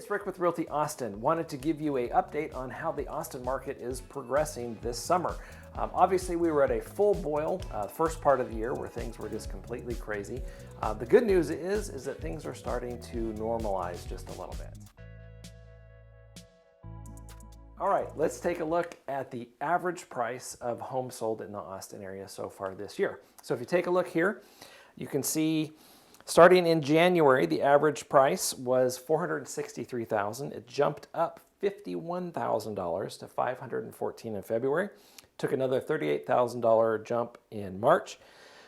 it's Rick with Realty Austin. Wanted to give you an update on how the Austin market is progressing this summer. Obviously, we were at a full boil first part of the year where things were just completely crazy. The good news is that things are starting to normalize just a little bit. All right, let's take a look at the average price of homes sold in the Austin area so far this year. So if you take a look here, you can see starting in January, the average price was $463,000. It jumped up $51,000 to $514,000 in February. Took another $38,000 jump in March,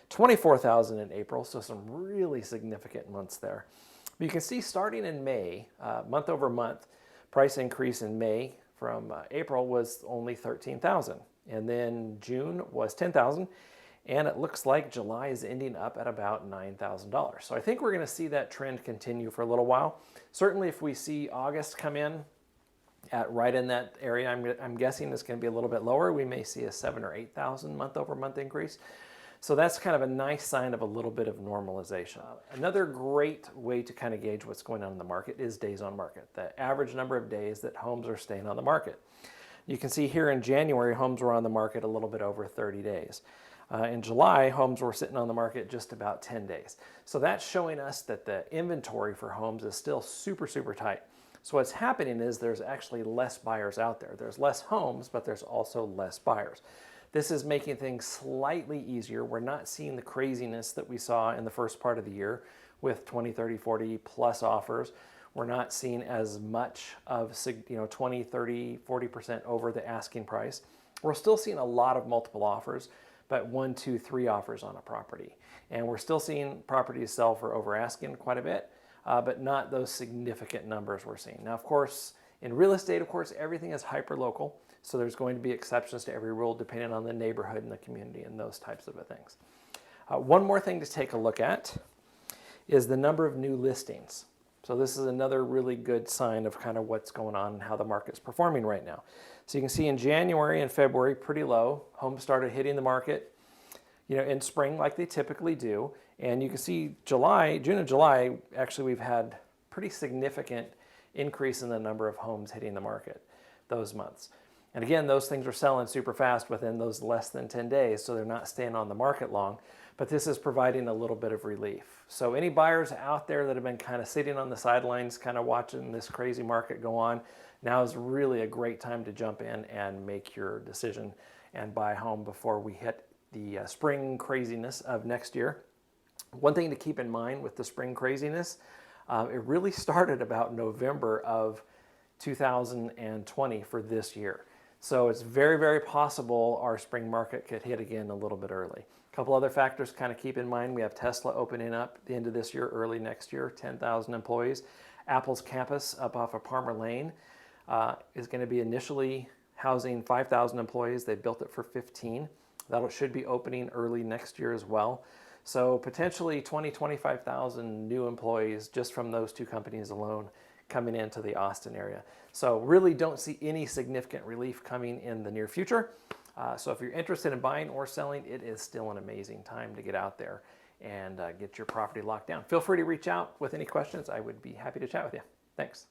$24,000 in April, so some really significant months there. But you can see starting in May, month over month, price increase in May from April was only $13,000, and then June was $10,000. And it looks like July is ending up at about $9,000. So I think we're going to see that trend continue for a little while. Certainly if we see August come in at right in that area, I'm guessing it's going to be a little bit lower. We may see a 7,000 or 8,000 month over month increase. So that's kind of a nice sign of a little bit of normalization. Another great way to kind of gauge what's going on in the market is days on market, the average number of days that homes are staying on the market. You can see here in January, homes were on the market a little bit over 30 days. In July, homes were sitting on the market just about 10 days. So that's showing us that the inventory for homes is still super, super tight. So what's happening is there's actually less buyers out there. There's less homes, but there's also less buyers. This is making things slightly easier. We're not seeing the craziness that we saw in the first part of the year with 20, 30, 40 plus offers. We're not seeing as much of 20, 30, 40% over the asking price. We're still seeing a lot of multiple offers, but 1, 2, 3 offers on a property. And we're still seeing properties sell for over asking quite a bit, but not those significant numbers we're seeing. Now, of course, in real estate, of course, everything is hyper-local. So there's going to be exceptions to every rule depending on the neighborhood and the community and those types of things. One more thing to take a look at is the number of new listings. So this is another really good sign of kind of what's going on and how the market's performing right now. So you can see in January and February, pretty low. Homes started hitting the market, in spring like they typically do. And you can see June and July, actually we've had pretty significant increase in the number of homes hitting the market those months. And again, those things are selling super fast within those less than 10 days, so they're not staying on the market long. But this is providing a little bit of relief. So any buyers out there that have been kind of sitting on the sidelines, kind of watching this crazy market go on, now is really a great time to jump in and make your decision and buy a home before we hit the spring craziness of next year. One thing to keep in mind with the spring craziness, it really started about November of 2020 for this year. So it's very, very possible our spring market could hit again a little bit early. A couple other factors to kind of keep in mind. We have Tesla opening up at the end of this year, early next year, 10,000 employees. Apple's campus up off of Palmer Lane is going to be initially housing 5,000 employees. They built it for 15. That should be opening early next year as well. So potentially 20, 25,000 new employees just from those two companies alone coming into the Austin area. So really don't see any significant relief coming in the near future. So if you're interested in buying or selling, it is still an amazing time to get out there and get your property locked down. Feel free to reach out with any questions. I would be happy to chat with you. Thanks.